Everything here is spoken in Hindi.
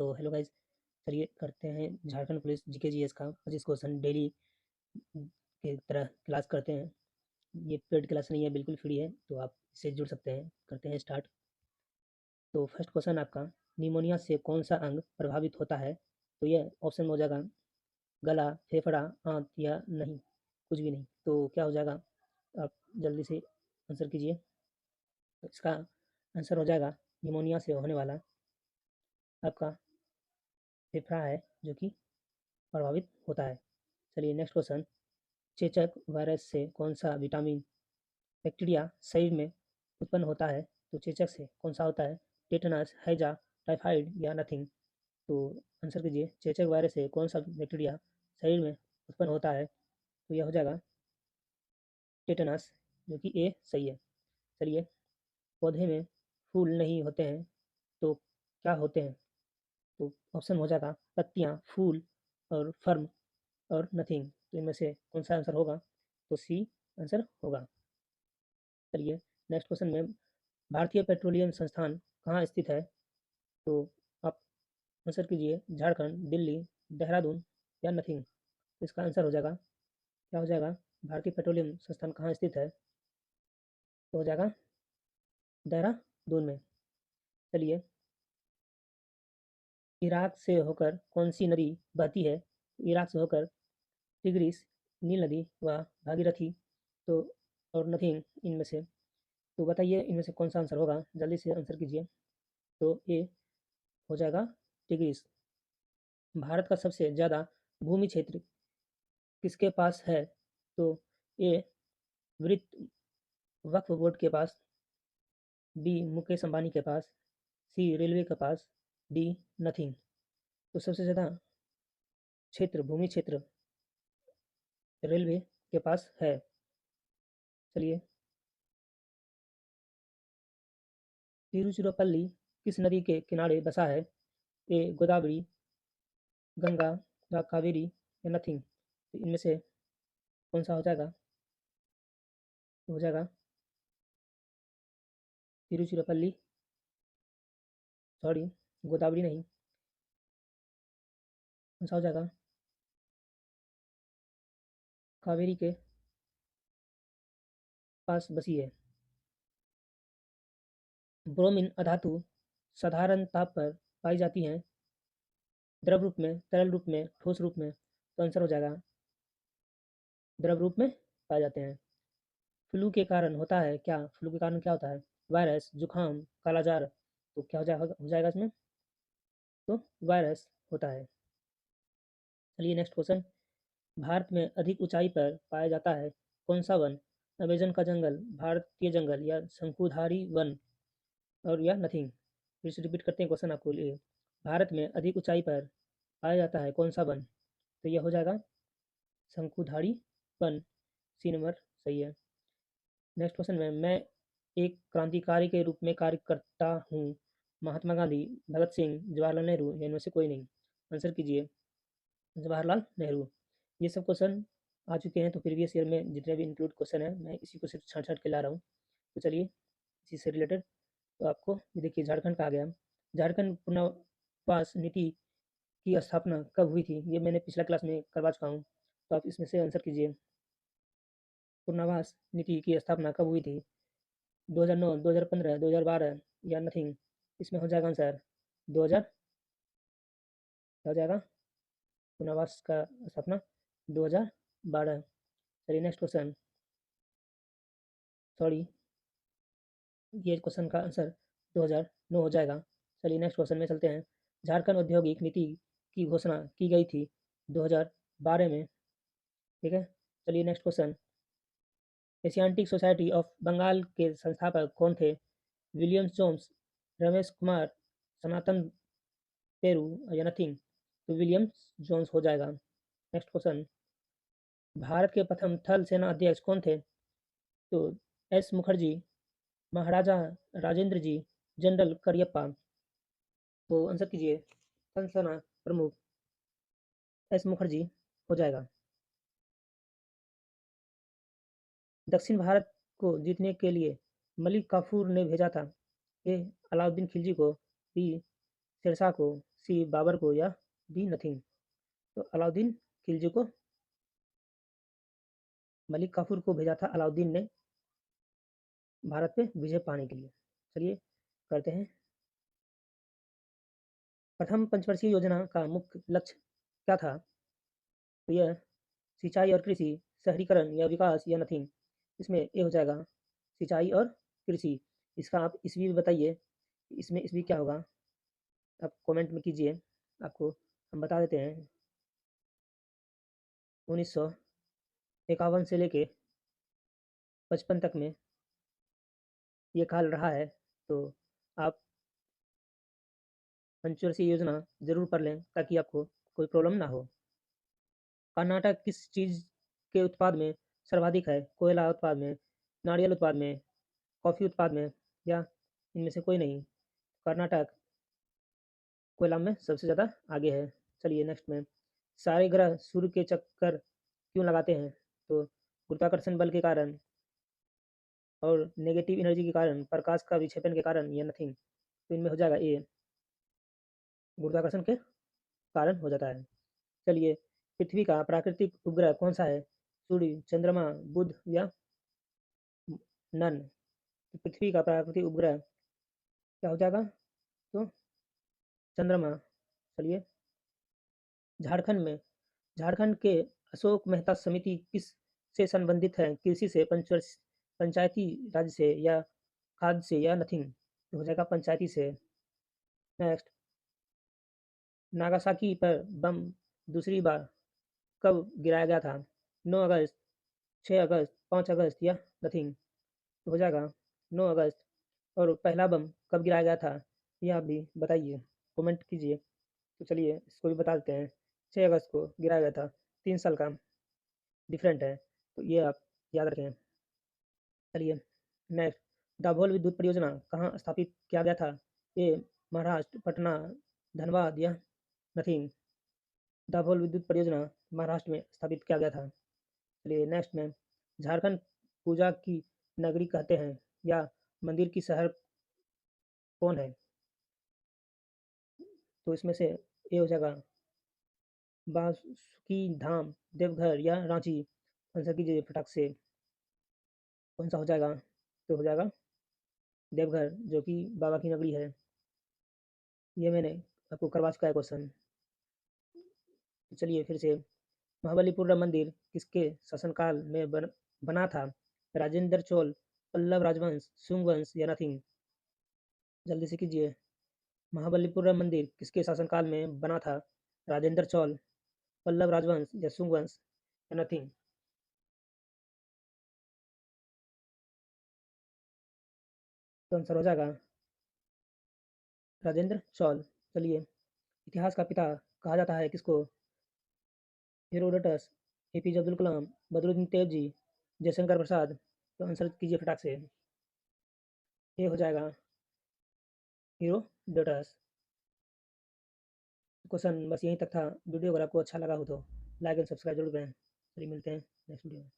तो हेलो गाइस, चलिए करते हैं झारखंड पुलिस जीके जीएस का 25 क्वेश्चन डेली की तरह क्लास करते हैं। ये पेड क्लास नहीं है, बिल्कुल फ्री है, तो आप इससे जुड़ सकते हैं। करते हैं स्टार्ट। तो फर्स्ट क्वेश्चन आपका, निमोनिया से कौन सा अंग प्रभावित होता है? तो ये ऑप्शन हो जाएगा गला, फेफड़ा, आंत या नहीं, कुछ भी नहीं। तो क्या हो जाएगा? आप जल्दी से आंसर कीजिए। तो इसका आंसर हो जाएगा निमोनिया से होने वाला आपका फेफड़ा है जो कि प्रभावित होता है। चलिए नेक्स्ट क्वेश्चन, चेचक वायरस से कौन सा विटामिन बैक्टीरिया शरीर में उत्पन्न होता है? तो चेचक से कौन सा होता है? टेटनस, हैजा, टाइफाइड या नथिंग? तो आंसर कीजिए, चेचक वायरस से कौन सा बैक्टीरिया शरीर में उत्पन्न होता है? तो यह हो जाएगा टेटनस, जो कि ए सही है। चलिए, पौधे में फूल नहीं होते हैं तो क्या होते हैं? तो ऑप्शन हो जाएगा पत्तियाँ, फूल और फर्म और नथिंग। तो इनमें से कौन सा आंसर होगा? तो सी आंसर होगा। चलिए नेक्स्ट क्वेश्चन में, भारतीय पेट्रोलियम संस्थान कहाँ स्थित है? तो आप आंसर कीजिए, झारखंड, दिल्ली, देहरादून या नथिंग। इसका आंसर हो जाएगा, क्या हो जाएगा? भारतीय पेट्रोलियम संस्थान कहाँ स्थित है? तो हो जाएगा देहरादून में। चलिए, इराक से होकर कौन सी नदी बहती है? इराक से होकर टिग्रिस, नील नदी व भागीरथी। तो और नथिंग इनमें से। तो बताइए इनमें से कौन सा आंसर होगा? जल्दी से आंसर कीजिए। तो ए हो जाएगा टिग्रिस। भारत का सबसे ज़्यादा भूमि क्षेत्र किसके पास है? तो ए वित्त वक्फ बोर्ड के पास, बी मुकेश अंबानी के पास, सी रेलवे के पास, डी नथिंग। तो सबसे ज़्यादा क्षेत्र, भूमि क्षेत्र रेलवे के पास है। चलिए, तिरुचिरापल्ली किस नदी के किनारे बसा है? ए गोदावरी, गंगा या कावेरी या नथिंग। तो इनमें से कौन सा हो जाएगा? तो हो जाएगा तिरुचिरापल्ली, सॉरी, गोदावरी नहीं। कौन सा हो जाएगा? कावेरी के पास बसी है। ब्रोमीन अधातु साधारण ताप पर पाई जाती हैं, द्रव रूप में, तरल रूप में, ठोस रूप में। तो आंसर हो जाएगा द्रव रूप में पाए जाते हैं। फ्लू के कारण होता है क्या? फ्लू के कारण क्या होता है? वायरस, जुखाम, कालाजार। तो क्या हो जाएगा इसमें? तो वायरस होता है। चलिए नेक्स्ट क्वेश्चन, भारत में अधिक ऊंचाई पर पाया जाता है कौन सा वन? अमेजन का जंगल, भारतीय जंगल या शंकुधारी वन और या नथिंग। फिर से रिपीट करते हैं क्वेश्चन आपको लिए। भारत में अधिक ऊंचाई पर पाया जाता है कौन सा वन? तो यह हो जाएगा शंकुधारी वन, सी नंबर सही है। नेक्स्ट क्वेश्चन में, मैं एक क्रांतिकारी के रूप में कार्य करता हूँ, महात्मा गांधी, भगत सिंह, जवाहरलाल नेहरू या इनमें से कोई नहीं। आंसर कीजिए, जवाहरलाल नेहरू। ये सब क्वेश्चन आ चुके हैं, तो प्रीवियस ईयर में जितने भी इंक्लूड क्वेश्चन है, मैं इसी को सिर्फ छाँट छाँट के ला रहा हूँ। तो चलिए इसी से रिलेटेड, तो आपको ये देखिए, झारखंड का आ गया। झारखंड पुनर्वास नीति की स्थापना कब हुई थी? ये मैंने पिछला क्लास में करवा चुका हूँ, तो आप इसमें से आंसर कीजिए। पुनर्वास नीति की स्थापना कब हुई थी? 2009, 2015, 2012 या नथिंग। इसमें हो जाएगा आंसर 2000, क्या हो जाएगा? पुनर्वास का स्थापना 2012। चलिए नेक्स्ट क्वेश्चन, सॉरी, ये क्वेश्चन का आंसर 2009 हो जाएगा। चलिए नेक्स्ट क्वेश्चन में चलते हैं। झारखंड औद्योगिक नीति की घोषणा की गई थी 2012 में, ठीक है। चलिए next question, Asiatic Society of Bengal के संस्थापक कौन थे? विलियम जोन्स, रमेश कुमार, सनातन पेरू या नथिंग। तो विलियम जोन्स हो जाएगा। नेक्स्ट क्वेश्चन, भारत के प्रथम थल सेना अध्यक्ष कौन थे? तो एस मुखर्जी, महाराजा राजेंद्र जी, जनरल करियप्पा। तो आंसर कीजिए, थल सेना प्रमुख एस मुखर्जी हो जाएगा। दक्षिण भारत को जीतने के लिए मलिक काफूर ने भेजा था? ए अलाउद्दीन खिलजी को, बी शेरशाह को, सी बाबर को या डी नथिंग? तो अलाउद्दीन खिलजी को मलिक काफूर को भेजा था अलाउद्दीन ने भारत पे विजय पाने के लिए। चलिए करते हैं। प्रथम पंचवर्षीय योजना का मुख्य लक्ष्य क्या था? तो यह सिंचाई और कृषि, शहरीकरण या विकास या नथिंग। इसमें ए हो जाएगा सिंचाई और कृषि। इसका आप ईस्वी भी बताइए, इसमें ईस्वी क्या होगा? आप कमेंट में कीजिए, आपको हम बता देते हैं। 1951 से लेके 55 तक में ये काल रहा है, तो आप पंचवर्षीय योजना ज़रूर पढ़ लें ताकि आपको कोई प्रॉब्लम ना हो। कर्नाटक किस चीज़ के उत्पाद में सर्वाधिक है? कोयला उत्पाद में, नारियल उत्पाद में, कॉफ़ी उत्पाद में या इनमें से कोई नहीं? कर्नाटक कोयला में सबसे ज़्यादा आगे है। चलिए नेक्स्ट में, सारे ग्रह सूर्य के चक्कर क्यों लगाते हैं? तो गुरुत्वाकर्षण बल के कारण और नेगेटिव एनर्जी के कारण, प्रकाश का विक्षेपण के कारण या नथिंग? तो इनमें हो जाएगा ए, गुरुत्वाकर्षण के कारण हो जाता है। चलिए, पृथ्वी का प्राकृतिक उपग्रह कौन सा है? सूर्य, चंद्रमा, बुध या नन? तो पृथ्वी का प्राकृतिक उपग्रह क्या हो जाएगा? तो चंद्रमा। चलिए, झारखंड में झारखंड के अशोक मेहता समिति किस से संबंधित है? कृषि से, पंचवर्ष पंचायती राज से या खाद्य से या नथिंग? तो हो जाएगा पंचायती से। नेक्स्ट, नागासाकी पर बम दूसरी बार कब गिराया गया था? 9 अगस्त, 6 अगस्त, 5 अगस्त या नथिंग? तो हो जाएगा 9 अगस्त। और पहला बम कब गिराया गया था? ये आप भी बताइए, कमेंट कीजिए। तो चलिए इसको भी बता देते हैं, 6 अगस्त को गिराया गया था। 3 साल का डिफरेंट है, तो ये आप याद रखें। चलिए नेक्स्ट, दाभोल विद्युत परियोजना कहाँ स्थापित किया गया था? ये महाराष्ट्र, पटना, धनबाद या नथिंग? दाभोल विद्युत परियोजना महाराष्ट्र में स्थापित किया गया था। चलिए नेक्स्ट में, झारखंड पूजा की नगरी कहते हैं या मंदिर की शहर कौन है? तो इसमें से ये हो जाएगा बासुकी धाम, देवघर या रांची? आंसर कीजिए फटाक से, कौन सा हो जाएगा? तो हो जाएगा देवघर, जो कि बाबा की नगरी है। ये मैंने आपको करवा चुका है क्वेश्चन। चलिए फिर से, महाबलीपुरम मंदिर किसके शासनकाल में बना था? राजेंद्र चोल, पल्लव राजवंश, शुंग वंश या नथिंग? जल्दी से कीजिए। महाबलीपुरम मंदिर किसके शासनकाल में बना था? राजेंद्र चोल, पल्लव राजवंश या शुंग वंश या नथिंग? तो आंसर हो जाएगा राजेंद्र चोल। चलिए, इतिहास का पिता कहा जाता है किसको? Herodotus, APJ Abdul Kalam, Badruddin Tayyab, Jaishankar Prasad? तो आंसर कीजिए फटाक से, ये हो जाएगा हेरोडोटस। क्वेश्चन बस यहीं तक था। वीडियो अगर आपको अच्छा लगा हो तो लाइक एंड सब्सक्राइब जरूर करें। चलिए मिलते हैं नेक्स्ट वीडियो में।